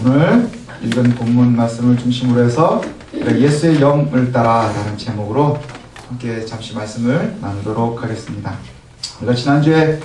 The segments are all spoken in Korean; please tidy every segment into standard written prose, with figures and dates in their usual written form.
오늘 읽은 본문 말씀을 중심으로 해서 예수의 영을 따라라는 제목으로 함께 잠시 말씀을 나누도록 하겠습니다. 우리가 지난주에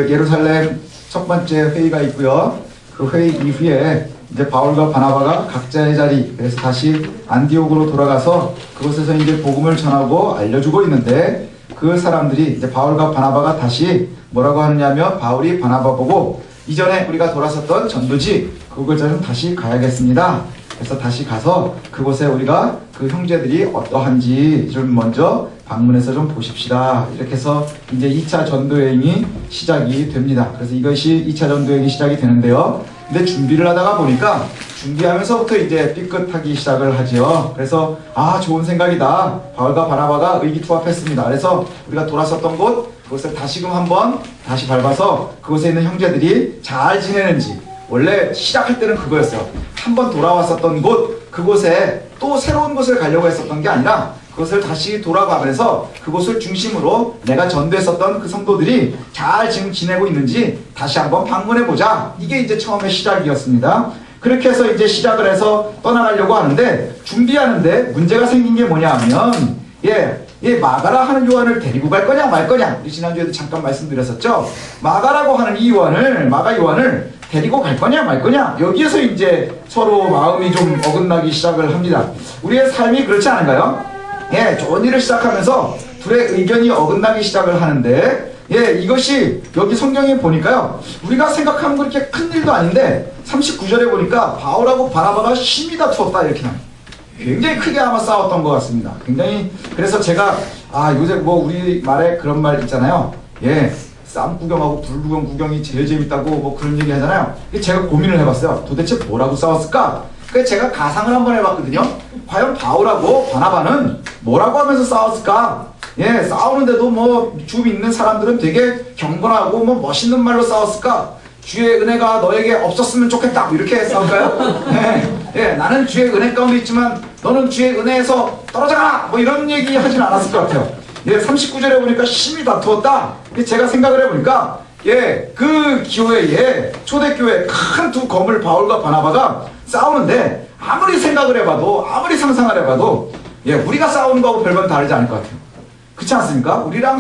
예루살렘 첫 번째 회의가 있고요. 그 회의 이후에 이제 바울과 바나바가 각자의 자리, 그래서 다시 안디옥으로 돌아가서 그곳에서 이제 복음을 전하고 알려주고 있는데, 그 사람들이 이제 바울과 바나바가 다시 뭐라고 하느냐면, 바울이 바나바 보고 이전에 우리가 돌았었던 전도지 그걸 좀 다시 가야겠습니다. 그래서 다시 가서 그곳에 우리가 그 형제들이 어떠한지 좀 먼저 방문해서 좀 보십시다. 이렇게 해서 이제 2차 전도여행이 시작이 됩니다. 그래서 이것이 2차 전도여행이 시작이 되는데요. 근데 준비를 하다가 보니까 준비하면서부터 이제 삐끗하기 시작을 하지요. 그래서 좋은 생각이다. 바울과 바나바가 의기투합했습니다. 그래서 우리가 돌았었던 곳, 그것을 다시금 한번 다시 밟아서 그곳에 있는 형제들이 잘 지내는지, 원래 시작할 때는 그거였어요. 한번 돌아왔었던 곳, 그곳에 또 새로운 곳을 가려고 했었던 게 아니라 그것을 다시 돌아가면서 그곳을 중심으로 내가 전도했었던 그 성도들이 잘 지금 지내고 있는지 다시 한번 방문해보자. 이게 이제 처음에 시작이었습니다. 그렇게 해서 이제 시작을 해서 떠나가려고 하는데, 준비하는데 문제가 생긴 게 뭐냐 하면, 마가라 하는 요한을 데리고 갈 거냐 말 거냐. 우리 지난주에도 잠깐 말씀드렸었죠. 마가라고 하는 이 요한을, 마가 요한을 데리고 갈 거냐 말 거냐. 여기에서 이제 서로 마음이 좀 어긋나기 시작을 합니다. 우리의 삶이 그렇지 않은가요? 좋은 일을 시작하면서 둘의 의견이 어긋나기 시작을 하는데, 이것이 여기 성경에 보니까요, 우리가 생각하는 건 그렇게 큰 일도 아닌데 39절에 보니까 바울하고 바나바가 심히 다투었다 이렇게 나와요. 굉장히 크게 아마 싸웠던 것 같습니다. 굉장히. 그래서 제가 요새 우리 말에 그런 말 있잖아요. 쌈 구경하고 불 구경이 제일 재밌다고 그런 얘기 하잖아요. 제가 고민을 해봤어요. 도대체 뭐라고 싸웠을까? 그래서 제가 가상을 한번 해봤거든요. 과연 바울하고 바나바는 뭐라고 하면서 싸웠을까? 싸우는데도 주 믿는 사람들은 되게 경건하고 멋있는 말로 싸웠을까? 주의 은혜가 너에게 없었으면 좋겠다, 이렇게 싸울까요? 나는 주의 은혜 가운데 있지만 너는 주의 은혜에서 떨어져라, 이런 얘기 하진 않았을 것 같아요. 39절에 보니까 심히 다투었다. 제가 생각을 해보니까 그 교회에, 초대교회 큰 두 검을 바울과 바나바가 싸우는데, 아무리 생각을 해봐도, 아무리 상상을 해봐도 우리가 싸우는 거하고 별반 다르지 않을 것 같아요. 그렇지 않습니까? 우리가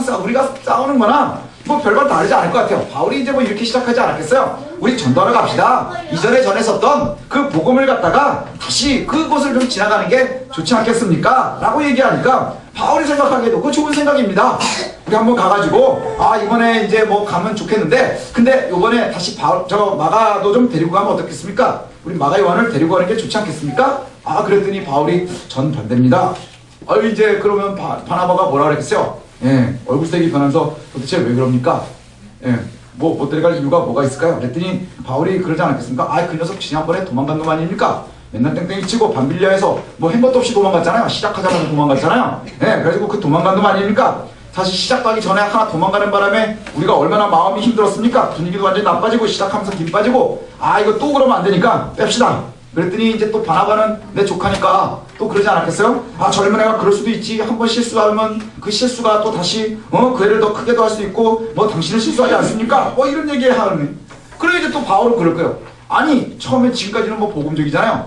싸우는 거나 별반 다르지 않을 것 같아요. 바울이 이제 이렇게 시작하지 않았겠어요? 우리 전도하러 갑시다. 이전에 전했었던 그 복음을 갖다가 다시 그곳을 좀 지나가는 게 좋지 않겠습니까? 라고 얘기하니까 바울이 생각하기에도 그거 좋은 생각입니다. 우리 한번 가가지고 이번에 이제 가면 좋겠는데, 근데 이번에 다시 마가도 좀 데리고 가면 어떻겠습니까? 우리 마가 요한을 데리고 가는 게 좋지 않겠습니까? 그랬더니 바울이 전 반대입니다. 이제 그러면 바나바가 뭐라 그랬겠어요? 얼굴색이 변하면서 도대체 왜 그럽니까? 못 데려갈 이유가 뭐가 있을까요? 그랬더니 바울이 그러지 않았겠습니까? 그 녀석 지난번에 도망간 놈 아닙니까? 맨날 땡땡이 치고 반빌리아에서 한 것도 없이 도망갔잖아요. 시작하자마자 도망갔잖아요. 그래가지고 그 도망간 놈 아닙니까? 사실 시작도 하기 전에 하나 도망가는 바람에 우리가 얼마나 마음이 힘들었습니까? 분위기도 완전히 나빠지고, 시작하면서 김 빠지고, 이거 또 그러면 안 되니까 뺍시다. 그랬더니 이제 또 바나바는 내 조카니까 또 그러지 않았겠어요? 젊은 애가 그럴 수도 있지. 한번 실수하면 그 실수가 또 다시 그 애를 더 크게도 할 수 있고, 당신은 실수하지 않습니까? 이런 얘기 하는. 그래 이제 또 바울은 그럴 거예요. 처음에 지금까지는 복음적이잖아요.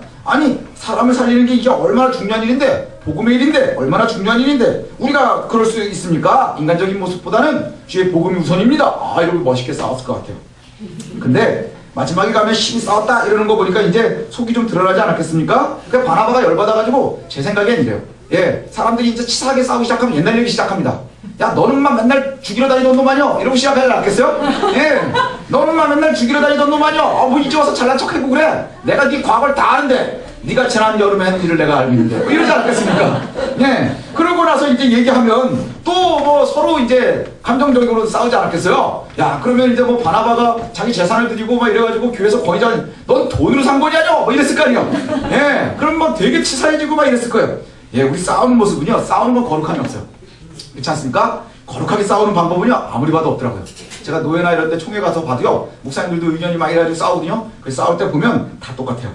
사람을 살리는 게 이게 얼마나 중요한 일인데, 복음의 일인데, 얼마나 중요한 일인데 우리가 그럴 수 있습니까? 인간적인 모습보다는 주의 복음이 우선입니다. 이러고 멋있게 싸웠을 것 같아요. 근데 마지막에 가면 심히 싸웠다 이러는 거 보니까 이제 속이 좀 드러나지 않았겠습니까? 그러니까 바나바가 열받아가지고, 제 생각엔 이래요. 사람들이 이제 치사하게 싸우기 시작하면 옛날 얘기 시작합니다. 너는만 맨날 죽이러 다니던 놈 아니여? 이러고 시작하지 않겠어요? 너는만 맨날 죽이러 다니던 놈 아니여? 이제 와서 잘난 척하고 그래? 내가 네 과거를 다 아는데, 네가 지난 여름에 한 일을 내가 알고 있는데, 이러지 않겠습니까? 그러고 나서 이제 얘기하면 또 서로 이제 감정적으로 싸우지 않았겠어요? 그러면 이제 바나바가 자기 재산을 드리고 이래가지고 교회에서 권위자, 넌 돈으로 산 거냐? 이랬을 거 아니에요? 그럼 되게 치사해지고 이랬을 거예요. 우리 싸우는 모습은요, 싸우는 건 거룩함이 없어요. 그렇지 않습니까? 거룩하게 싸우는 방법은요, 아무리 봐도 없더라고요. 제가 노예나 이런 데 총회 가서 봐도요, 목사님들도 의견이 막 이래가지고 싸우거든요. 그래서 싸울 때 보면 다 똑같아요.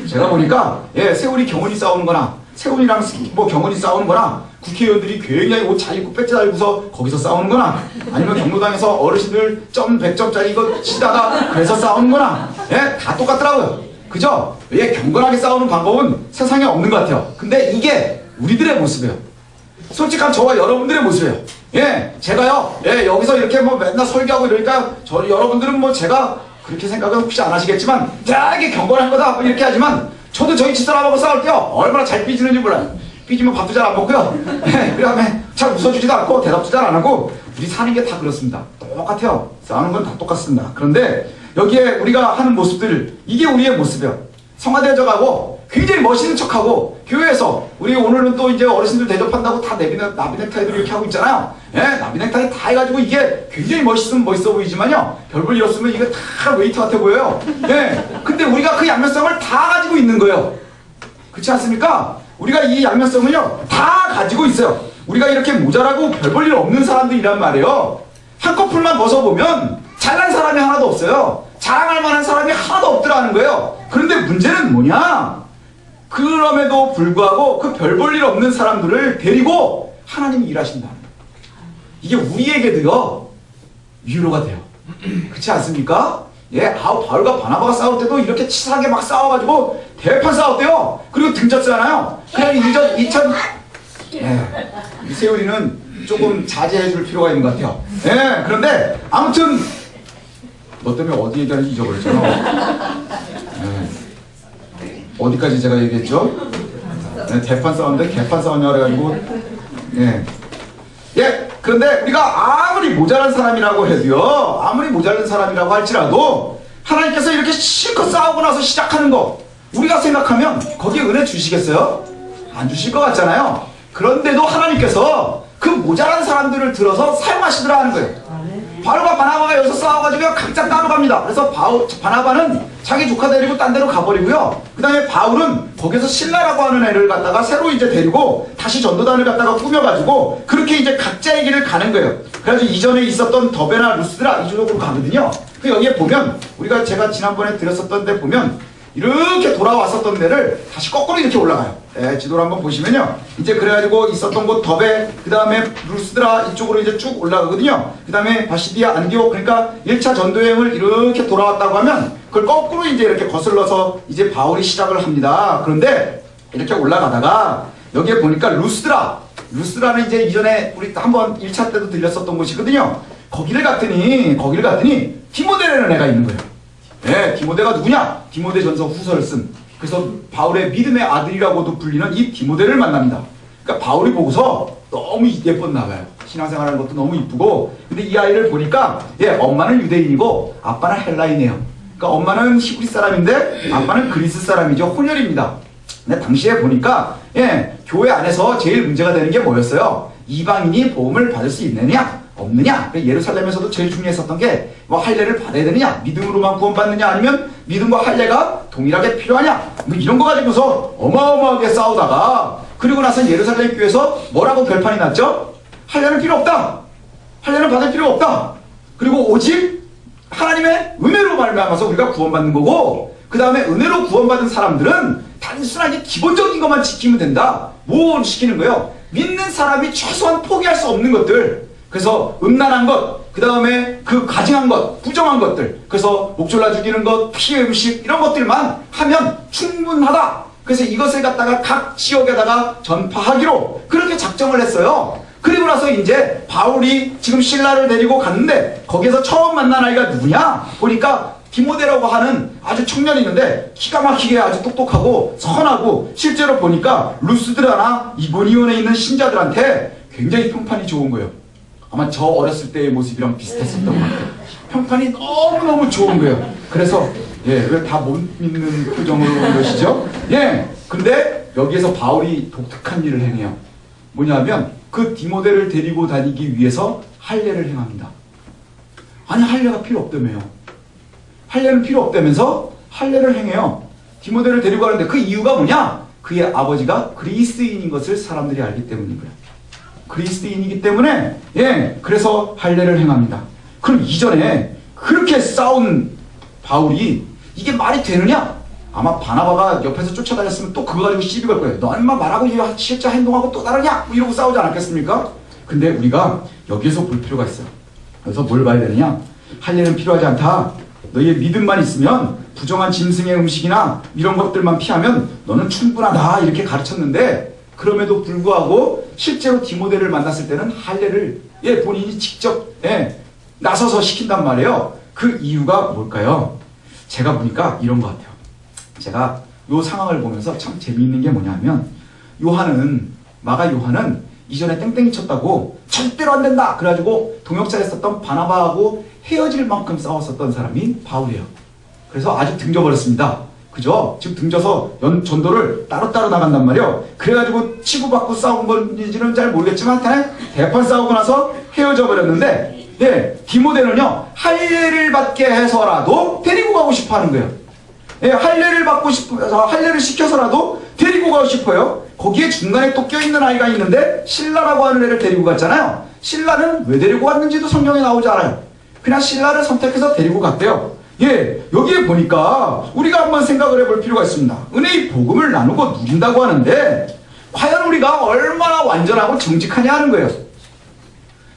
제가 보니까 세울이 경훈이 싸우는 거나, 세훈이랑 경훈이 싸우는 거나 국회의원들이 굉장히 옷 잘 입고 배지 달고서 거기서 싸우는 거나, 아니면 경로당에서 어르신들 점 100점짜리 이거 치다가 그래서 싸우는 거나, 예, 다 똑같더라고요. 그죠? 예, 경건하게 싸우는 방법은 세상에 없는 것 같아요. 근데 이게 우리들의 모습이에요. 솔직한 저와 여러분들의 모습이에요. 예, 제가요, 예, 여기서 이렇게 뭐 맨날 설교하고 이러니까 여러분들은 뭐 제가 그렇게 생각은 혹시 안 하시겠지만 되게 경건한 거다 뭐 이렇게 하지만, 저도 저희 집사람하고 싸울 때요 얼마나 잘 삐지는지 몰라요. 삐지면 밥도 잘 안 먹고요. 예, 그 다음에 잘 웃어주지도 않고 대답도 잘 안 하고, 우리 사는 게 다 그렇습니다. 똑같아요. 싸우는 건 다 똑같습니다. 그런데 여기에 우리가 하는 모습들, 이게 우리의 모습이에요. 성화되어져 가고 굉장히 멋있는 척하고, 교회에서 우리 오늘은 또 이제 어르신들 대접한다고 다 나비넥타이들 이렇게 하고 있잖아요. 예, 나비넥타이 다 해가지고 이게 굉장히 멋있으면 멋있어 보이지만요, 별볼 일 없으면 이게 다 웨이터 같아 보여요. 예, 근데 우리가 그 양면성을 다 가지고 있는 거예요. 그렇지 않습니까? 우리가 이 양면성을요 다 가지고 있어요. 우리가 이렇게 모자라고 별 볼 일 없는 사람들이란 말이에요. 한꺼풀만 벗어보면 잘난 사람이 하나도 없어요. 자랑할 만한 사람이 하나도 없더라는 거예요. 그런데 문제는 뭐냐? 그럼에도 불구하고 그 별 볼 일 없는 사람들을 데리고 하나님이 일하신다는 거예요. 이게 우리에게도요 위로가 돼요. 그렇지 않습니까? 예, 바울과 바나바가 싸울 때도 이렇게 치사하게 막 싸워가지고 대판 싸웠대요. 그리고 등졌잖아요. 그냥 이 세율이는 조금 자제해줄 필요가 있는 것 같아요. 예, 그런데 아무튼 너 때문에 어디 얘기하는지 잊어버렸잖아. 예. 어디까지 제가 얘기했죠? 예, 대판 싸웠는데 개판 싸웠냐 그래가지고, 예. 예, 그런데 우리가 아무리 모자란 사람이라고 해도요, 아무리 모자란 사람이라고 할지라도 하나님께서 이렇게 실컷 싸우고 나서 시작하는 거, 우리가 생각하면 거기에 은혜 주시겠어요? 안 주실 것 같잖아요. 그런데도 하나님께서 그 모자란 사람들을 들어서 사용하시더라 하는 거예요. 바울과 바나바가 여기서 싸워가지고 각자 따로 갑니다. 그래서 바나바는 자기 조카 데리고 딴 데로 가버리고요. 그 다음에 바울은 거기서 신라라고 하는 애를 갖다가 새로 이제 데리고 다시 전도단을 갖다가 꾸며가지고 그렇게 이제 각자의 길을 가는 거예요. 그래가지고 이전에 있었던 더베나 루스드라 이쪽으로 가거든요. 그 여기에 보면 제가 지난번에 드렸었던 데 보면 이렇게 돌아왔었던 데를 다시 거꾸로 이렇게 올라가요. 예, 지도를 한번 보시면요. 이제 그래가지고 있었던 곳 더베, 그 다음에 루스드라 이쪽으로 이제 쭉 올라가거든요. 그 다음에 바시디아, 안디옥, 그러니까 1차 전도여행을 이렇게 돌아왔다고 하면 그걸 거꾸로 이제 이렇게 거슬러서 이제 바울이 시작을 합니다. 그런데 이렇게 올라가다가 여기에 보니까 루스드라는 이제 이전에 우리 한번 1차 때도 들렸었던 곳이거든요. 거기를 갔더니 디모데라는 애가 있는 거예요. 네, 디모데가 누구냐? 디모데 전서 후서를 쓴, 그래서 바울의 믿음의 아들이라고도 불리는 이 디모데를 만납니다. 그러니까 바울이 보고서 너무 예뻤나 봐요. 신앙생활하는 것도 너무 이쁘고. 근데 이 아이를 보니까, 예, 엄마는 유대인이고 아빠는 헬라인이에요. 그러니까 엄마는 히브리 사람인데 아빠는 그리스 사람이죠. 혼혈입니다. 근데 당시에 보니까, 예, 교회 안에서 제일 문제가 되는 게 뭐였어요? 이방인이 보험을 받을 수 있느냐 없느냐. 예루살렘에서도 제일 중요했었던 게 뭐 할례를 받아야 되느냐, 믿음으로만 구원받느냐, 아니면 믿음과 할례가 동일하게 필요하냐, 뭐 이런 거 가지고서 어마어마하게 싸우다가, 그리고 나서 예루살렘 교회에서 뭐라고 결판이 났죠? 할례는 필요 없다, 할례는 받을 필요 없다, 그리고 오직 하나님의 은혜로 말미암아서 우리가 구원받는 거고, 그 다음에 은혜로 구원받은 사람들은 단순하게 기본적인 것만 지키면 된다. 뭘 시키는 거예요? 믿는 사람이 최소한 포기할 수 없는 것들, 그래서 음란한 것, 그 다음에 그 가증한 것, 부정한 것들, 그래서 목졸라 죽이는 것, 피해 음식 이런 것들만 하면 충분하다. 그래서 이것을 갖다가 각 지역에다가 전파하기로 그렇게 작정을 했어요. 그리고 나서 이제 바울이 지금 신라를 데리고 갔는데 거기에서 처음 만난 아이가 누구냐? 보니까 디모데라고 하는 아주 청년이 있는데 기가 막히게 아주 똑똑하고 선하고, 실제로 보니까 루스드라나 이고니온에 있는 신자들한테 굉장히 평판이 좋은 거예요. 아마 저 어렸을 때의 모습이랑 비슷했었던 것 같아요. 평판이 너무너무 좋은 거예요. 그래서 예, 왜 다 못 믿는 표정으로 그러시죠? 예, 근데 여기에서 바울이 독특한 일을 행해요. 뭐냐면 그 디모데를 데리고 다니기 위해서 할례를 행합니다. 아니, 할례가 필요 없다며요. 할례는 필요 없다면서 할례를 행해요. 디모데를 데리고 가는데 그 이유가 뭐냐? 그의 아버지가 그리스인인 것을 사람들이 알기 때문인 거예요. 그리스인이기 때문에, 예, 그래서 할례를 행합니다. 그럼 이전에 그렇게 싸운 바울이 이게 말이 되느냐? 아마 바나바가 옆에서 쫓아다녔으면 또 그거 가지고 시비 걸 거예요. 너 인마 말하고 실제 행동하고 또 다르냐? 뭐 이러고 싸우지 않았겠습니까? 근데 우리가 여기에서 볼 필요가 있어요. 그래서 뭘 봐야 되느냐? 할례는 필요하지 않다. 너희의 믿음만 있으면 부정한 짐승의 음식이나 이런 것들만 피하면 너는 충분하다 이렇게 가르쳤는데, 그럼에도 불구하고 실제로 디모데를 만났을 때는 할례를 본인이 직접 나서서 시킨단 말이에요. 그 이유가 뭘까요? 제가 보니까 이런 것 같아요. 제가 이 상황을 보면서 참 재미있는 게 뭐냐면, 마가 요한은 이전에 땡땡이 쳤다고 절대로 안 된다 그래가지고 동역자에 썼던 바나바하고 헤어질 만큼 싸웠었던 사람이 바울이에요. 그래서 아주 등져버렸습니다. 그죠? 지금 등져서 전도를 따로따로 나간단 말이에요. 그래가지고 치고받고 싸운 건지는 잘 모르겠지만 대판 싸우고 나서 헤어져 버렸는데, 디모데는요 할례를 받게 해서라도 데리고 가고 싶어 하는 거예요. 할례를 받고 싶어서 할례를 시켜서라도 데리고 가고 싶어요. 거기에 중간에 또 껴있는 아이가 있는데 신라라고 하는 애를 데리고 갔잖아요. 신라는 왜 데리고 갔는지도 성경에 나오지 않아요. 그냥 신라를 선택해서 데리고 갔대요. 여기에 보니까 우리가 한번 생각을 해볼 필요가 있습니다. 은혜의 복음을 나누고 누린다고 하는데 과연 우리가 얼마나 완전하고 정직하냐 하는 거예요.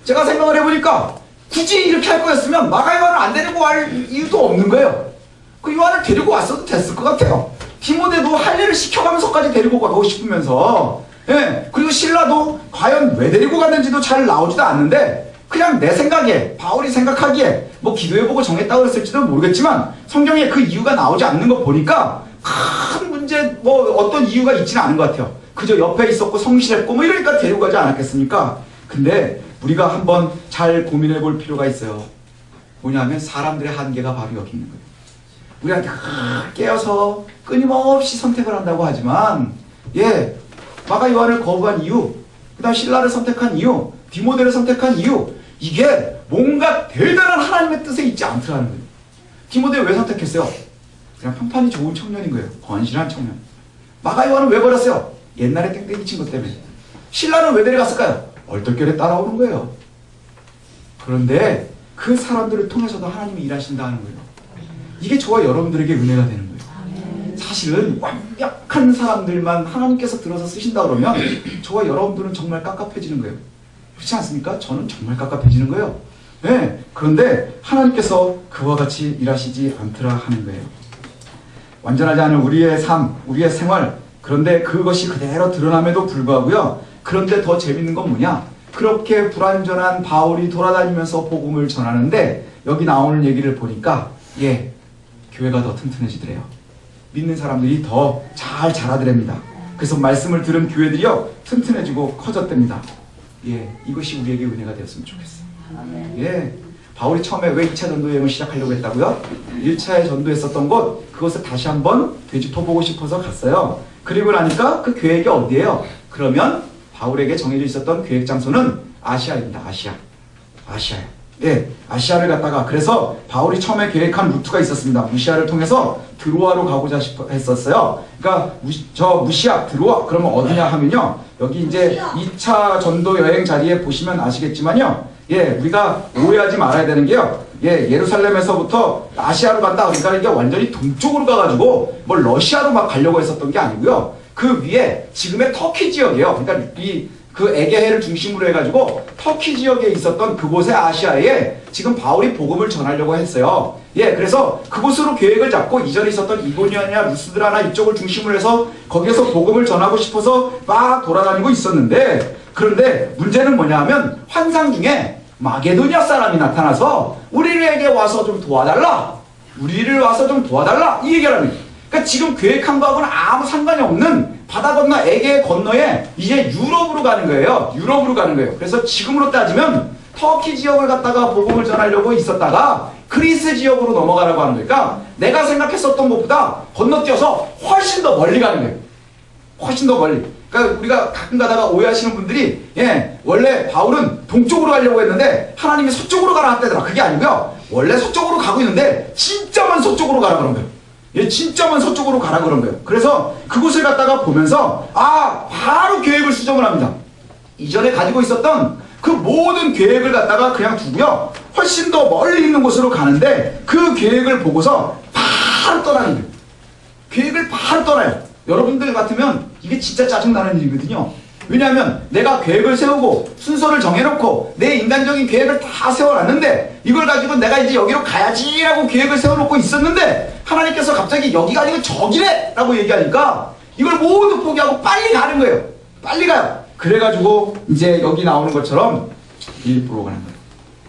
제가 생각을 해보니까 굳이 이렇게 할 거였으면 마가 요한을 안 데리고 갈 이유도 없는 거예요. 그 요한을 데리고 왔어도 됐을 것 같아요. 디모데도 할례를 시켜가면서까지 데리고 가고 싶으면서, 그리고 신라도 과연 왜 데리고 갔는지도 잘 나오지도 않는데, 그냥 내 생각에, 바울이 생각하기에 뭐 기도해보고 정했다고 그랬을지도 모르겠지만 성경에 그 이유가 나오지 않는 거 보니까 큰 문제 뭐 어떤 이유가 있지는 않은 것 같아요. 그저 옆에 있었고 성실했고 뭐 이러니까 데리고 가지 않았겠습니까? 근데 우리가 한번 잘 고민해 볼 필요가 있어요. 뭐냐면 사람들의 한계가 바로 여기 있는 거예요. 우리가 깨어서 끊임없이 선택을 한다고 하지만, 마가 요한을 거부한 이유, 그 다음 신라를 선택한 이유, 디모데를 선택한 이유, 이게 뭔가 대단한 하나님의 뜻에 있지 않더라는 거예요. 디모데 왜 선택했어요? 그냥 평판이 좋은 청년인 거예요. 건실한 청년. 마가 요한은 왜 버렸어요? 옛날에 땡땡이 친 것 때문에. 신라는 왜 데려갔을까요? 얼떨결에 따라오는 거예요. 그런데 그 사람들을 통해서도 하나님이 일하신다는 거예요. 이게 저와 여러분들에게 은혜가 되는 거예요. 사실은 완벽한 사람들만 하나님께서 들어서 쓰신다 그러면 저와 여러분들은 정말 깝깝해지는 거예요. 그렇지 않습니까? 저는 정말 깝깝해지는 거예요. 그런데 하나님께서 그와 같이 일하시지 않더라 하는 거예요. 완전하지 않은 우리의 삶, 우리의 생활, 그런데 그것이 그대로 드러남에도 불구하고요. 그런데 더 재밌는 건 뭐냐? 그렇게 불완전한 바울이 돌아다니면서 복음을 전하는데 여기 나오는 얘기를 보니까 교회가 더 튼튼해지더래요. 믿는 사람들이 더 잘 자라더랍니다. 그래서 말씀을 들은 교회들이요 튼튼해지고 커졌답니다. 이것이 우리에게 은혜가 되었으면 좋겠어요. 바울이 처음에 왜 2차 전도 여행을 시작하려고 했다고요? 1차에 전도했었던 곳, 그것을 다시 한번 되짚어보고 싶어서 갔어요. 그리고 나니까 그 계획이 어디예요? 그러면 바울에게 정해져 있었던 계획 장소는 아시아입니다. 아시아요. 아시아를 갔다가, 그래서 바울이 처음에 계획한 루트가 있었습니다. 무시아를 통해서 드로아로 가고자 했었어요. 그러니까 무시아, 드로아, 그러면 어디냐 하면요, 여기 이제 2차 전도 여행 자리에 보시면 아시겠지만요, 우리가 오해하지 말아야 되는 게요, 예루살렘에서부터 아시아로 간다 그러니까 이게 완전히 동쪽으로 가가지고 뭐 러시아로 막 가려고 했었던 게 아니고요, 그 위에 지금의 터키 지역이에요. 그러니까 그 에게해를 중심으로 해가지고 터키 지역에 있었던 그곳의 아시아에 지금 바울이 복음을 전하려고 했어요. 그래서 그곳으로 계획을 잡고 이전에 있었던 이고니아나 루스드라나 이쪽을 중심으로 해서 거기에서 복음을 전하고 싶어서 막 돌아다니고 있었는데, 그런데 문제는 뭐냐 하면 환상 중에 마게도니아 사람이 나타나서 우리에게 와서 좀 도와달라, 우리를 와서 좀 도와달라 이 얘기를 합니다. 그러니까 지금 계획한 거하고는 아무 상관이 없는 바다 건너 에게 건너에 이제 유럽으로 가는 거예요. 유럽으로 가는 거예요. 그래서 지금으로 따지면 터키 지역을 갔다가 복음을 전하려고 있었다가 그리스 지역으로 넘어가라고 하는 거니까 내가 생각했었던 것보다 건너뛰어서 훨씬 더 멀리 가는 거예요. 훨씬 더 멀리. 그러니까 우리가 가끔 가다가 오해하시는 분들이 원래 바울은 동쪽으로 가려고 했는데 하나님이 서쪽으로 가라 했다더라. 그게 아니고요. 원래 서쪽으로 가고 있는데 진짜만 서쪽으로 가라 그런 거예요. 진짜만 서쪽으로 가라 그런 거예요. 그래서 그곳을 갔다가 보면서 바로 계획을 수정을 합니다. 이전에 가지고 있었던 그 모든 계획을 갖다가 그냥 두고요, 훨씬 더 멀리 있는 곳으로 가는데 그 계획을 보고서 바로 떠나는 거예요. 계획을 바로 떠나요. 여러분들 같으면 이게 진짜 짜증나는 일이거든요. 왜냐하면 내가 계획을 세우고 순서를 정해놓고 내 인간적인 계획을 다 세워놨는데 이걸 가지고 내가 이제 여기로 가야지라고 계획을 세워놓고 있었는데 하나님께서 갑자기 여기가 아니고 저기래 라고 얘기하니까 이걸 모두 포기하고 빨리 가는 거예요. 빨리 가요. 그래가지고 이제 여기 나오는 것처럼 빌립보로 가는 거예요.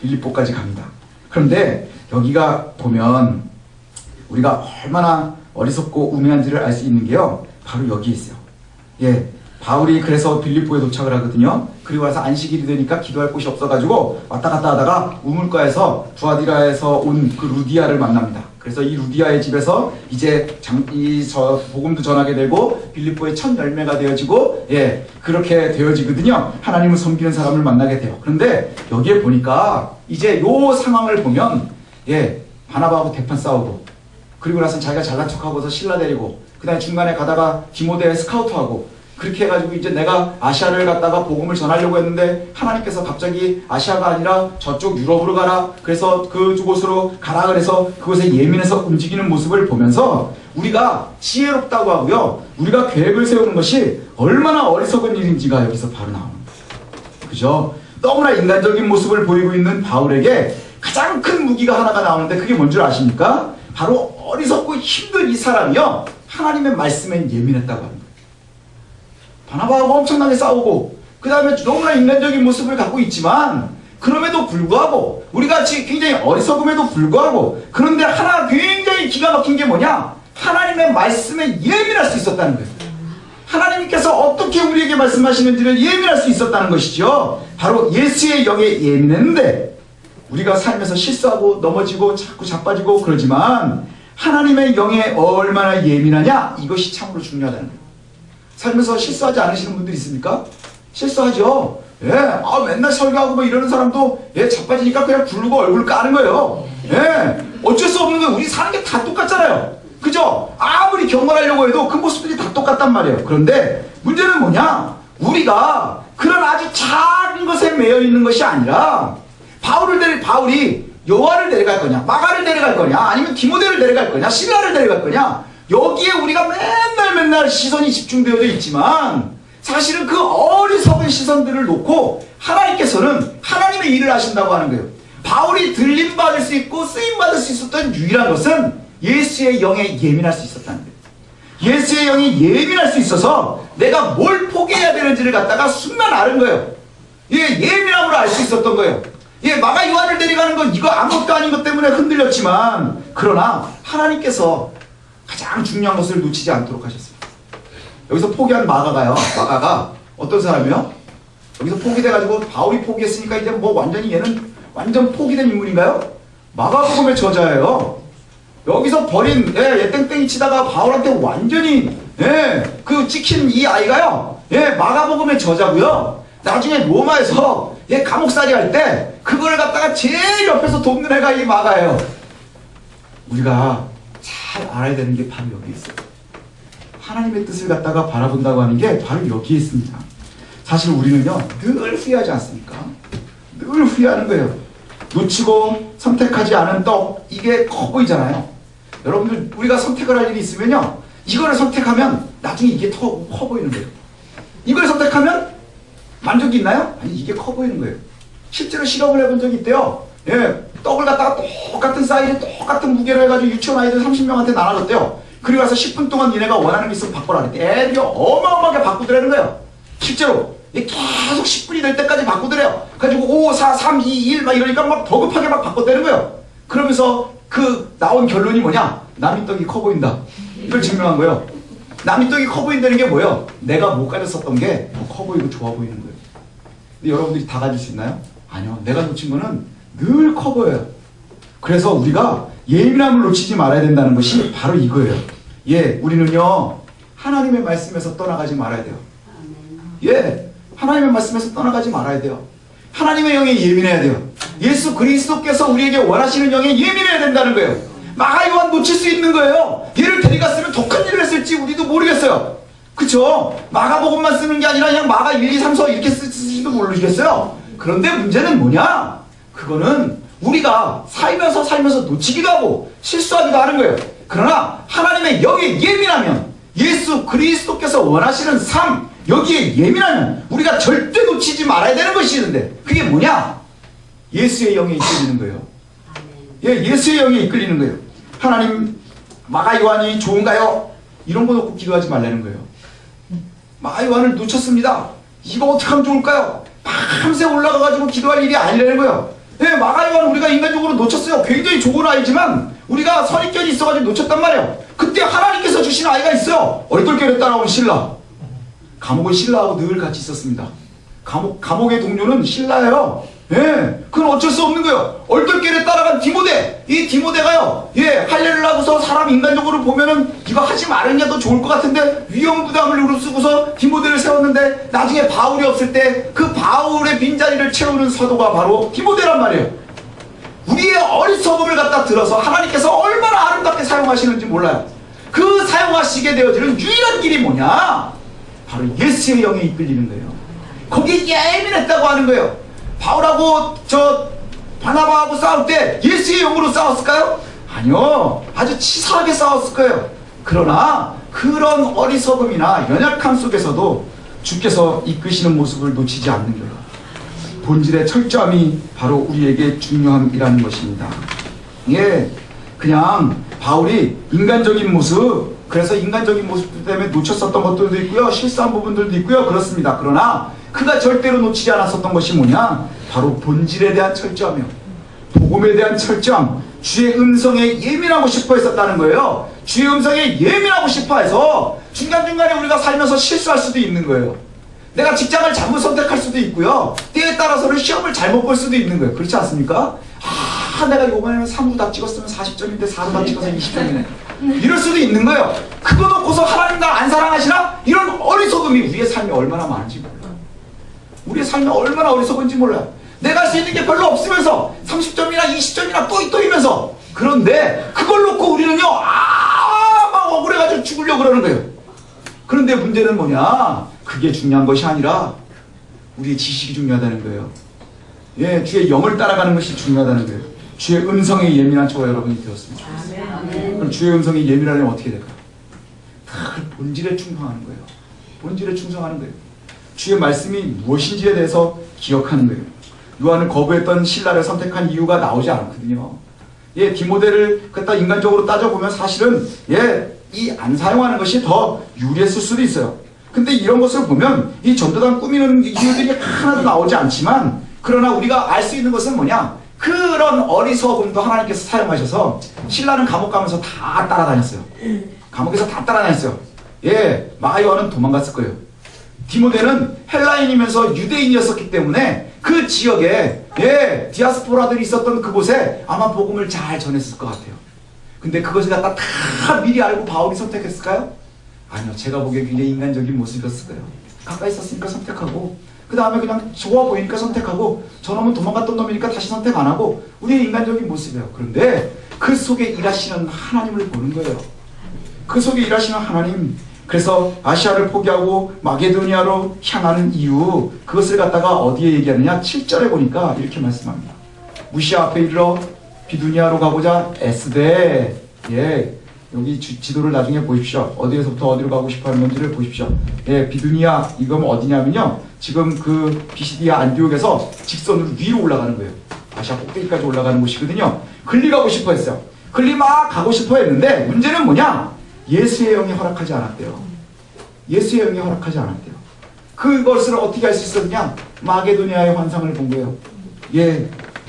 빌립보까지 갑니다. 그런데 여기가 보면 우리가 얼마나 어리석고 우매한지를 알 수 있는 게요, 바로 여기에 있어요. 예, 바울이 그래서 빌립보에 도착을 하거든요. 그리고 와서 안식일이 되니까 기도할 곳이 없어가지고 왔다 갔다 하다가 우물가에서 두아디라에서 온 그 루디아를 만납니다. 그래서 이 루디아의 집에서 이제 복음도 전하게 되고 빌립보의 첫 열매가 되어지고, 예, 그렇게 되어지거든요. 하나님을 섬기는 사람을 만나게 돼요. 그런데 여기에 보니까 이제 요 상황을 보면, 예, 바나바하고 대판 싸우고, 그리고 나서 자기가 잘난 척하고서 신라 데리고, 그 다음에 중간에 가다가 디모데 스카우트하고, 그렇게 해가지고 이제 내가 아시아를 갔다가 복음을 전하려고 했는데 하나님께서 갑자기 아시아가 아니라 저쪽 유럽으로 가라, 그래서 그곳으로 가라 그래서 그곳에 예민해서 움직이는 모습을 보면서 우리가 지혜롭다고 하고요, 우리가 계획을 세우는 것이 얼마나 어리석은 일인지가 여기서 바로 나오는 거예요. 그죠? 너무나 인간적인 모습을 보이고 있는 바울에게 가장 큰 무기가 하나가 나오는데 그게 뭔 줄 아십니까? 바로 어리석고 힘든 이 사람이요, 하나님의 말씀에 예민했다고 합니다. 바나바하고 엄청나게 싸우고, 그 다음에 너무나 인간적인 모습을 갖고 있지만, 그럼에도 불구하고, 우리가 굉장히 어리석음에도 불구하고, 그런데 하나 굉장히 기가 막힌 게 뭐냐? 하나님의 말씀에 예민할 수 있었다는 거예요. 하나님께서 어떻게 우리에게 말씀하시는지를 예민할 수 있었다는 것이죠. 바로 예수의 영에 예민했는데, 우리가 살면서 실수하고 넘어지고 자꾸 자빠지고 그러지만, 하나님의 영에 얼마나 예민하냐? 이것이 참으로 중요하다는 거예요. 살면서 실수하지 않으시는 분들 있습니까? 실수하죠. 예, 맨날 설교하고 뭐 이러는 사람도, 예, 자빠지니까 그냥 부르고 얼굴 까는 거예요. 예, 어쩔 수 없는 거예요. 우리 사는 게 다 똑같잖아요. 그죠? 아무리 경건하려고 해도 그 모습들이 다 똑같단 말이에요. 그런데 문제는 뭐냐? 우리가 그런 아주 작은 것에 매여 있는 것이 아니라, 바울이 요한을 데려갈 거냐, 마가를 데려갈 거냐, 아니면 디모데를 데려갈 거냐, 실라를 데려갈 거냐, 여기에 우리가 맨날 시선이 집중되어 있지만 사실은 그 어리석은 시선들을 놓고 하나님께서는 하나님의 일을 하신다고 하는 거예요. 바울이 들림받을 수 있고 쓰임받을 수 있었던 유일한 것은 예수의 영에 예민할 수 있었다는 거예요. 예수의 영이 예민할 수 있어서 내가 뭘 포기해야 되는지를 갖다가 순간 아는 거예요. 예, 예민함으로 알 수 있었던 거예요. 예, 마가 요한을 데려가는 건 이거 아무것도 아닌 것 때문에 흔들렸지만, 그러나 하나님께서 가장 중요한 것을 놓치지 않도록 하셨습니다. 여기서 포기한 마가가 어떤 사람이요? 여기서 포기돼가지고 바울이 포기했으니까 이제 뭐 완전히 얘는 완전 포기된 인물인가요? 마가복음의 저자예요. 여기서 버린, 예, 땡땡이 치다가 바울한테 완전히, 예, 그 찍힌 이 아이가요, 예, 마가복음의 저자고요. 나중에 로마에서, 예, 감옥살이 할 때 그걸 갖다가 제일 옆에서 돕는 애가 이 마가예요. 우리가 잘 알아야 되는 게 바로 여기 있어요. 하나님의 뜻을 갖다가 바라본다고 하는 게 바로 여기에 있습니다. 사실 우리는요, 늘 후회하지 않습니까? 늘 후회하는 거예요. 놓치고 선택하지 않은 떡, 이게 커 보이잖아요. 여러분들, 우리가 선택을 할 일이 있으면요, 이거를 선택하면 나중에 이게 더 커 보이는 거예요. 이걸 선택하면 만족이 있나요? 아니, 이게 커 보이는 거예요. 실제로 실험을 해본 적이 있대요. 예, 떡을 갖다가 똑같은 사이즈, 똑같은 무게로 해가지고 유치원 아이들 30명한테 나눠줬대요. 그리고 와서 10분 동안 니네가 원하는 게 있으면 바꿔라 그랬대. 애들이 어마어마하게 바꾸더라는 거예요. 실제로. 계속 10분이 될 때까지 바꾸더래요. 그래가지고 5, 4, 3, 2, 1 막 이러니까 막 더 급하게 막 바꿨다는 거예요. 그러면서 그 나온 결론이 뭐냐? 남이 떡이 커 보인다. 이걸 증명한 거예요. 남이 떡이 커 보인다는 게 뭐예요? 내가 못 가졌었던 게 더 커 보이고 좋아 보이는 거예요. 근데 여러분들이 다 가질 수 있나요? 아니요. 내가 놓친 거는 늘 커 보여요. 그래서 우리가 예민함을 놓치지 말아야 된다는 것이 바로 이거예요. 예, 우리는요, 하나님의 말씀에서 떠나가지 말아야 돼요. 예, 하나님의 말씀에서 떠나가지 말아야 돼요. 하나님의 영에 예민해야 돼요. 예수 그리스도께서 우리에게 원하시는 영에 예민해야 된다는 거예요. 마가 요한 놓칠 수 있는 거예요. 얘를 데려갔으면 더 큰 일을 했을지 우리도 모르겠어요. 그쵸? 마가복음만 쓰는 게 아니라 그냥 마가 1, 2, 3, 4 이렇게 쓰지도 모르겠어요. 그런데 문제는 뭐냐? 그거는 우리가 살면서 놓치기도 하고 실수하기도 하는 거예요. 그러나 하나님의 영에 예민하면, 예수 그리스도께서 원하시는 삶, 여기에 예민하면 우리가 절대 놓치지 말아야 되는 것이 있는데, 그게 뭐냐? 예수의 영에 이끌리는 거예요. 예, 예수의 영에 이끌리는 거예요. 하나님, 마가 요한이 좋은가요? 이런 거 놓고 기도하지 말라는 거예요. 마가 요한을 놓쳤습니다. 이거 어떻게 하면 좋을까요? 밤새 올라가가지고 기도할 일이 아니라는 거예요. 예, 마가 요한 우리가 인간적으로 놓쳤어요. 굉장히 좋은 아이지만 우리가 선입견이 있어가지고 놓쳤단 말이에요. 그때 하나님께서 주신 아이가 있어요. 얼떨결에 따라온 신라. 감옥은 신라하고 늘 같이 있었습니다. 감옥의 동료는 신라예요. 예, 그건 어쩔 수 없는 거예요. 얼떨결에 따라간 디모데, 이 디모데가요, 예, 할례를 하고서 사람 인간적으로 보면은 이거 하지 말으냐 더 좋을 것 같은데 위험부담을 무릅쓰고서 디모데를 세웠는데, 나중에 바울이 없을 때 그 바울의 빈자리를 채우는 사도가 바로 디모데란 말이에요. 우리의 어리석음을 갖다 들어서 하나님께서 얼마나 아름답게 사용하시는지 몰라요. 그 사용하시게 되어지는 유일한 길이 뭐냐? 바로 예수의 영에 이끌리는 거예요. 거기에 예민했다고 하는 거예요. 바울하고 바나바하고 싸울 때 예수의 영으로 싸웠을까요? 아니요. 아주 치사하게 싸웠을 거예요. 그러나 그런 어리석음이나 연약함 속에서도 주께서 이끄시는 모습을 놓치지 않는 거예요. 본질의 철저함이 바로 우리에게 중요함이라는 것입니다. 예, 그냥 바울이 인간적인 모습, 그래서 인간적인 모습 때문에 놓쳤었던 것들도 있고요, 실수한 부분들도 있고요, 그렇습니다. 그러나 그가 절대로 놓치지 않았었던 것이 뭐냐? 바로 본질에 대한 철저함이요, 복음에 대한 철저함, 주의 음성에 예민하고 싶어 했었다는 거예요. 주의 음성에 예민하고 싶어 해서 중간중간에 우리가 살면서 실수할 수도 있는 거예요. 내가 직장을 잘못 선택할 수도 있고요, 때에 따라서는 시험을 잘못 볼 수도 있는 거예요. 그렇지 않습니까? 내가 이번에는 3구 다 찍었으면 40점인데 4구 다 찍어서 20점이네. 이럴 수도 있는 거예요. 그거 놓고서 하나님 날 안 사랑하시나? 이런 어리석음이 우리의 삶에 얼마나 많은지 몰라요. 우리의 삶에 얼마나 어리석은지 몰라요. 내가 할 수 있는 게 별로 없으면서 30점이나 20점이나 또이면서, 그런데 그걸 놓고 우리는요, 막 억울해가지고 죽으려고 그러는 거예요. 그런데 문제는 뭐냐? 그게 중요한 것이 아니라 우리의 지식이 중요하다는 거예요. 예, 주의 영을 따라가는 것이 중요하다는 거예요. 주의 음성에 예민한 저와 여러분이 되었으면 좋겠습니다. 그럼 주의 음성에 예민하려면 어떻게 될까요? 다 본질에 충성하는 거예요. 본질에 충성하는 거예요. 주의 말씀이 무엇인지에 대해서 기억하는 거예요. 요한을 거부했던 신라를 선택한 이유가 나오지 않거든요. 예, 디모데를 갖다 인간적으로 따져보면 사실은 이 안 사용하는 것이 더 유리했을 수도 있어요. 근데 이런 것을 보면 이 전도단 꾸미는 이유들이 하나도 나오지 않지만, 그러나 우리가 알 수 있는 것은 뭐냐? 그런 어리석음도 하나님께서 사용하셔서 신라는 감옥 가면서 다 따라다녔어요. 감옥에서 다 따라다녔어요. 예, 마가 요한은 도망갔을 거예요. 디모데는 헬라인이면서 유대인이었었기 때문에 그 지역에 디아스포라들이 있었던 그곳에 아마 복음을 잘 전했을 것 같아요. 근데 그것을 갖다 다 미리 알고 바울이 선택했을까요? 아니요. 제가 보기에 굉장히 인간적인 모습이었을 거예요. 가까이 있었으니까 선택하고, 그 다음에 그냥 좋아 보이니까 선택하고, 저놈은 도망갔던 놈이니까 다시 선택 안 하고, 우리의 인간적인 모습이에요. 그런데 그 속에 일하시는 하나님을 보는 거예요. 그 속에 일하시는 하나님. 그래서 아시아를 포기하고 마게도니아로 향하는 이유, 그것을 갖다가 어디에 얘기하느냐? 7절에 보니까 이렇게 말씀합니다. 무시아 앞에 이르러 비두니아로 가고자 애쓰되, 여기 지도를 나중에 보십시오. 어디에서부터 어디로 가고 싶어 하는 건지를 보십시오. 비두니아, 이건 어디냐면요, 지금 그 비시디아 안디옥에서 직선으로 위로 올라가는 거예요. 아시아 꼭대기까지 올라가는 곳이거든요. 글리 가고 싶어 했어요. 글리 막 가고 싶어 했는데, 문제는 뭐냐? 예수의 영이 허락하지 않았대요. 예수의 영이 허락하지 않았대요. 그것을 어떻게 할 수 있었냐? 마게도니아의 환상을 본 거예요.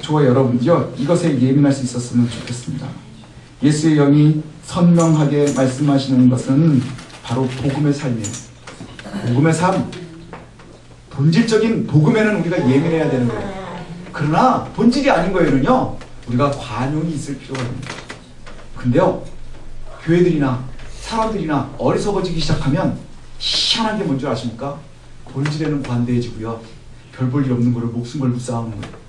저와 여러분이요, 이것에 예민할 수 있었으면 좋겠습니다. 예수의 영이 선명하게 말씀하시는 것은 바로 복음의 삶이에요. 복음의 삶, 본질적인 복음에는 우리가 예민해야 되는 거예요. 그러나 본질이 아닌 거에는요, 우리가 관용이 있을 필요가 있습니다. 근데요, 교회들이나 사람들이나 어리석어지기 시작하면 희한한 게 뭔지 아십니까? 본질에는 관대해지고요, 별 볼 일 없는 거를 목숨 걸고 싸우는 거예요.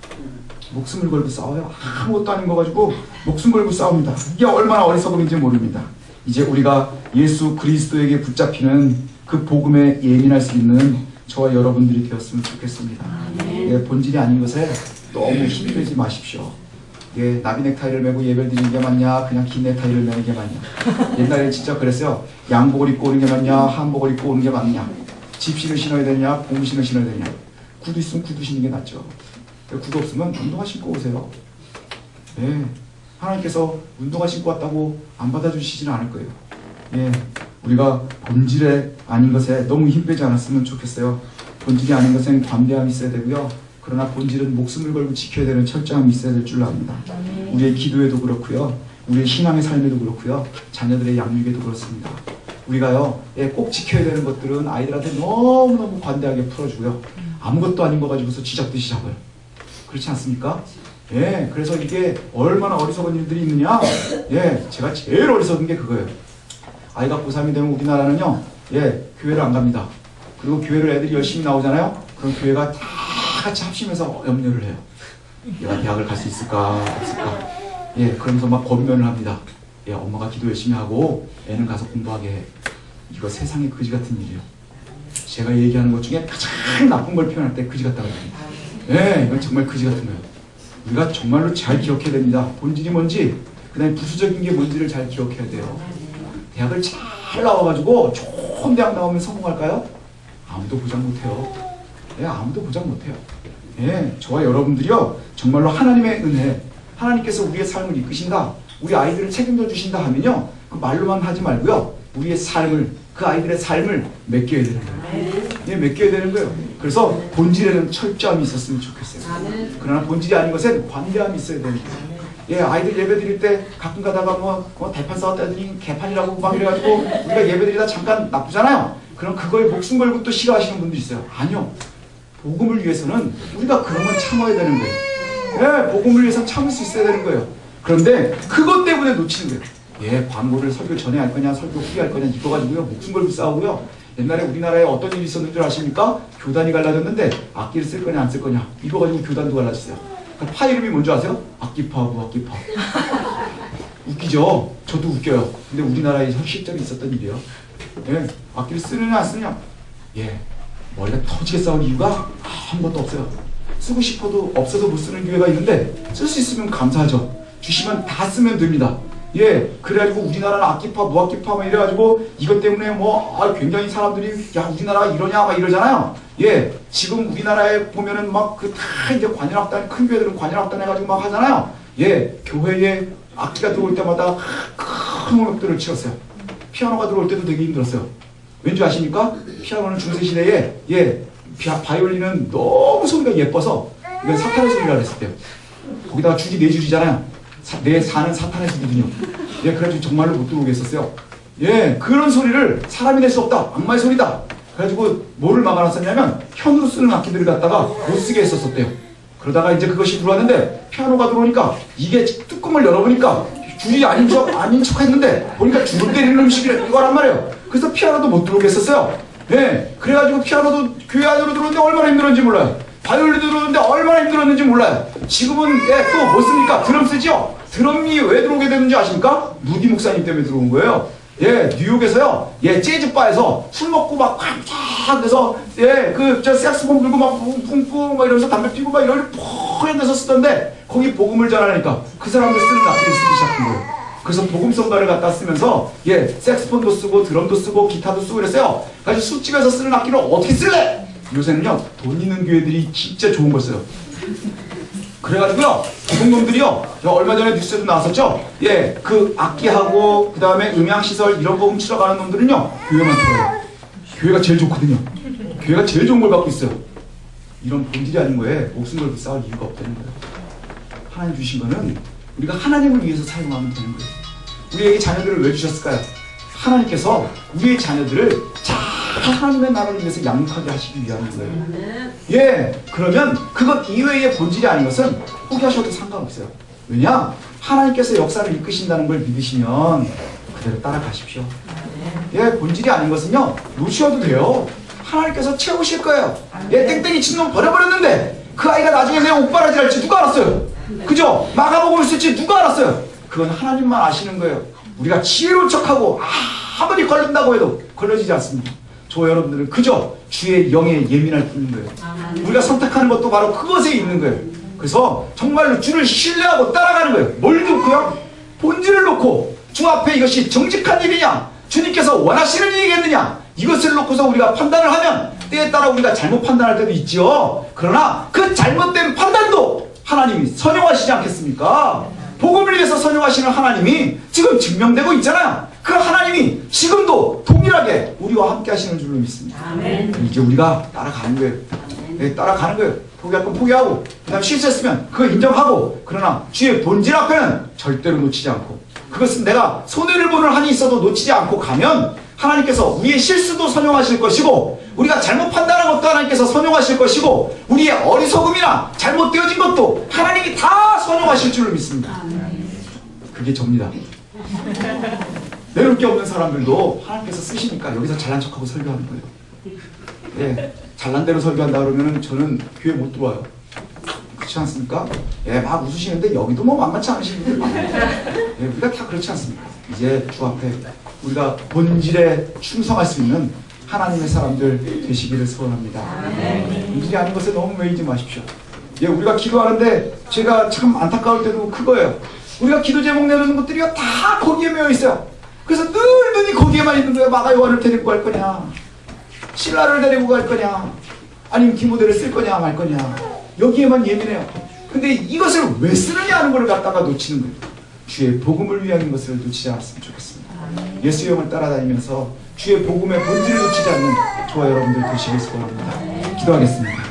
목숨을 걸고 싸워요. 아무것도 아닌 거 가지고 목숨 걸고 싸웁니다. 이게 얼마나 어리석음인지 모릅니다. 이제 우리가 예수 그리스도에게 붙잡히는 그 복음에 예민할 수 있는 저와 여러분들이 되었으면 좋겠습니다. 본질이 아닌 것에 너무 힘들지 마십시오. 예, 나비 넥타이를 메고 예배를 드리는 게 맞냐, 그냥 긴 넥타이를 메는 게 맞냐. 옛날에 진짜 그랬어요. 양복을 입고 오는 게 맞냐, 한복을 입고 오는 게 맞냐. 집신을 신어야 되냐, 고무신을 신어야 되냐. 구두 있으면 구두 신는 게 낫죠. 구두 없으면 운동화 신고 오세요. 예, 하나님께서 운동화 신고 왔다고 안 받아주시지는 않을 거예요. 예, 우리가 본질에 아닌 것에 너무 힘 빼지 않았으면 좋겠어요. 본질이 아닌 것엔 관대함이 있어야 되고요. 그러나 본질은 목숨을 걸고 지켜야 되는 철저함이 있어야 될 줄 압니다. 우리의 기도에도 그렇고요. 우리의 신앙의 삶에도 그렇고요. 자녀들의 양육에도 그렇습니다. 우리가요, 예, 꼭 지켜야 되는 것들은 아이들한테 너무너무 관대하게 풀어주고요. 아무것도 아닌 거 가지고서 쥐잡듯이 잡아요. 그렇지 않습니까? 예, 그래서 이게 얼마나 어리석은 일들이 있느냐? 예, 제가 제일 어리석은 게 그거예요. 아이가 고3이 되면 우리나라는요, 예, 교회를 안 갑니다. 그리고 교회를 애들이 열심히 나오잖아요? 그럼 교회가 다 같이 합심해서 염려를 해요. 얘가 대학을 갈 수 있을까, 없을까? 예, 그러면서 막 권면을 합니다. 예, 엄마가 기도 열심히 하고 애는 가서 공부하게 해. 이거 세상에 그지 같은 일이에요. 제가 얘기하는 것 중에 가장 나쁜 걸 표현할 때 그지 같다고 합니다. 예, 이건 정말 그지 같은 거예요. 우리가 정말로 잘 기억해야 됩니다. 본질이 뭔지, 그 다음에 부수적인 게 뭔지를 잘 기억해야 돼요. 대학을 잘 나와가지고 좋은 대학 나오면 성공할까요? 아무도 보장 못해요. 예, 아무도 보장 못해요. 예, 저와 여러분들이요, 정말로 하나님의 은혜, 하나님께서 우리의 삶을 이끄신다, 우리 아이들을 책임져 주신다 하면요, 그 말로만 하지 말고요, 우리의 삶을, 그 아이들의 삶을 맡겨야 되는 거예요. 예, 맡겨야 되는 거예요. 그래서 본질에는 철저함이 있었으면 좋겠어요. 그러나 본질이 아닌 것엔 관대함이 있어야 되는 거예요. 예, 아이들 예배 드릴 때 가끔 가다가 대판 싸웠다더니 개판이라고 막 이래가지고 우리가 예배 드리다 잠깐 나쁘잖아요. 그럼 그거에 목숨 걸고 또 싫어하시는 분도 있어요. 아니요. 복음을 위해서는 우리가 그런 건 참아야 되는 거예요. 예, 복음을 위해서 참을 수 있어야 되는 거예요. 그런데 그것 때문에 놓치는 거예요. 예, 광고를 설교 전에 할 거냐, 설교 후에 할 거냐, 이거 가지고요, 목숨 걸고 싸우고요. 옛날에 우리나라에 어떤 일이 있었는 줄 아십니까? 교단이 갈라졌는데 악기를 쓸 거냐, 안 쓸 거냐. 이거 가지고 교단도 갈라졌어요. 그러니까 파 이름이 뭔지 아세요? 악기파하고 악기파. 웃기죠? 저도 웃겨요. 근데 우리나라에 실제로 있었던 일이에요. 예, 악기를 쓰느냐, 안 쓰느냐. 예, 머리가 터지게 싸운 이유가 한 번도 없어요. 쓰고 싶어도 없어서 못 쓰는 교회가 있는데 쓸 수 있으면 감사하죠. 주시면 다 쓰면 됩니다. 예, 그래가지고 우리나라는 악기파, 무악기파 막 이래가지고 이것 때문에 굉장히 사람들이 야, 우리나라가 이러냐 막 이러잖아요. 예, 지금 우리나라에 보면은 막 그 다 이제 관현악단, 큰 교회들은 관현악단 해가지고 막 하잖아요. 예, 교회에 악기가 들어올 때마다 큰 음악들을 치렀어요. 피아노가 들어올 때도 되게 힘들었어요. 왠지 아십니까? 피아노는 중세시대에, 예, 바이올린은 너무 소리가 예뻐서 이건 사탄의 소리라 그랬을 때요. 거기다가 줄이 4줄이잖아요. 내 사는 사탄의 소리거든요. 예, 그래가지고 정말로 못 들어오겠었어요. 예, 그런 소리를 사람이 낼 수 없다. 악마의 소리다. 그래가지고 뭐를 막아놨었냐면 현으로 쓰는 악기들을 갖다가 못 쓰게 했었대요. 그러다가 이제 그것이 들어왔는데 피아노가 들어오니까 이게 뚜껑을 열어보니까 줄이 아닌 척 했는데 보니까 줄을 때리는 음식이 이거란 말이에요. 그래서 피아노도 못 들어오게 했었어요. 예, 그래가지고 피아노도 교회 안으로 들어오는데 얼마나 힘들었는지 몰라요. 바이올린 들어오는데 얼마나 힘들었는지 몰라요. 지금은 예, 또 뭐 씁니까? 드럼 쓰죠? 드럼이 왜 들어오게 됐는지 아십니까? 무디 목사님 때문에 들어온 거예요. 예, 뉴욕에서요, 예, 재즈바에서 술 먹고 막 꽉 돼서, 예, 색스폰 불고 막 뿡뿡 막 이러면서 담배 피고 막 이런 포얀 데서 쓰던데, 거기 복음을 전하니까 그 사람들 쓰는 악기를 쓰기 시작한 거예요. 그래서 복음성가를 갖다 쓰면서, 예, 색스폰도 쓰고 드럼도 쓰고 기타도 쓰고 그랬어요. 그래서 술집에서 쓰는 악기를 어떻게 쓸래? 요새는요, 돈 있는 교회들이 진짜 좋은 걸 써요. 그래가지고요, 도둑놈들이요, 얼마 전에 뉴스에도 나왔었죠? 예, 그 악기하고, 그 다음에 음향시설 이런 거 훔치러 가는 놈들은요, 교회만 털어요. 교회가 제일 좋거든요. 교회가 제일 좋은 걸 갖고 있어요. 이런 본질이 아닌 거에 목숨 걸고 싸울 이유가 없다는 거예요. 하나님 주신 거는 우리가 하나님을 위해서 사용하면 되는 거예요. 우리에게 자녀들을 왜 주셨을까요? 하나님께서 우리의 자녀들을 잘 하나님의 나라를 위해서 양육하게 하시기 위한 거예요. 예, 그러면 그것 이외의 본질이 아닌 것은 포기하셔도 상관없어요. 왜냐? 하나님께서 역사를 이끄신다는 걸 믿으시면 그대로 따라가십시오. 예, 본질이 아닌 것은요, 놓으셔도 돼요. 하나님께서 채우실 거예요. 예, 땡땡이 친 놈 버려버렸는데 그 아이가 나중에 내 옷바라지 할지 누가 알았어요? 그죠? 마가복음을 쓸지 누가 알았어요? 그건 하나님만 아시는 거예요. 우리가 지혜로운 척하고 아무리 걸린다고 해도 걸려지지 않습니다. 저 여러분들은 그저 주의 영에 예민할 뿐인 거예요. 우리가 선택하는 것도 바로 그것에 있는 거예요. 그래서 정말로 주를 신뢰하고 따라가는 거예요. 뭘 놓고요? 본질을 놓고 주 앞에 이것이 정직한 일이냐, 주님께서 원하시는 일이겠느냐, 이것을 놓고서 우리가 판단을 하면 때에 따라 우리가 잘못 판단할 때도 있지요. 그러나 그 잘못된 판단도 하나님이 선용하시지 않겠습니까? 복음을 위해서 선용하시는 하나님이 지금 증명되고 있잖아요. 그 하나님이 지금도 동일하게 우리와 함께 하시는 줄로 믿습니다. 아멘. 이제 우리가 따라가는 거예요. 네, 따라가는 거예요. 포기할 건 포기하고, 그 다음 실수했으면 그거 인정하고, 그러나 주의 본질 앞에는 절대로 놓치지 않고, 그것은 내가 손해를 보는 한이 있어도 놓치지 않고 가면 하나님께서 우리의 실수도 선용하실 것이고, 우리가 잘못 판단한 것도 하나님께서 선용하실 것이고, 우리의 어리석음이나 잘못되어진 것도 하나님이 다 선용하실 줄로 믿습니다. 그게 접니다. 내놓을 게 없는 사람들도 하나님께서 쓰시니까 여기서 잘난 척하고 설교하는 거예요. 예, 잘난 대로 설교한다 그러면 저는 교회 못 들어와요. 그렇지 않습니까? 예, 막 웃으시는데 여기도 뭐 만만치 않으신 분들 많아요. 예, 우리가 다 그렇지 않습니까? 이제 주 앞에 우리가 본질에 충성할 수 있는 하나님의 사람들 되시기를 소원합니다. 본질이 아닌 것에 너무 매이지 마십시오. 예, 우리가 기도하는데 제가 참 안타까울 때도 그거예요. 우리가 기도 제목 내놓는 것들이 다 거기에 매여 있어요. 그래서 늘 눈이 거기에만 있는 거예요. 마가 요한을 데리고 갈 거냐, 신라를 데리고 갈 거냐, 아니면 디모데를 쓸 거냐 말 거냐, 여기에만 예민해요. 근데 이것을 왜 쓰느냐 하는 걸 갖다가 놓치는 거예요. 주의 복음을 위한 것을 놓치지 않았으면 좋겠습니다. 예수의 영을 따라다니면서 주의 복음의 본질을 놓치지 않는 저와 여러분들 되시길 소원합니다. 기도하겠습니다.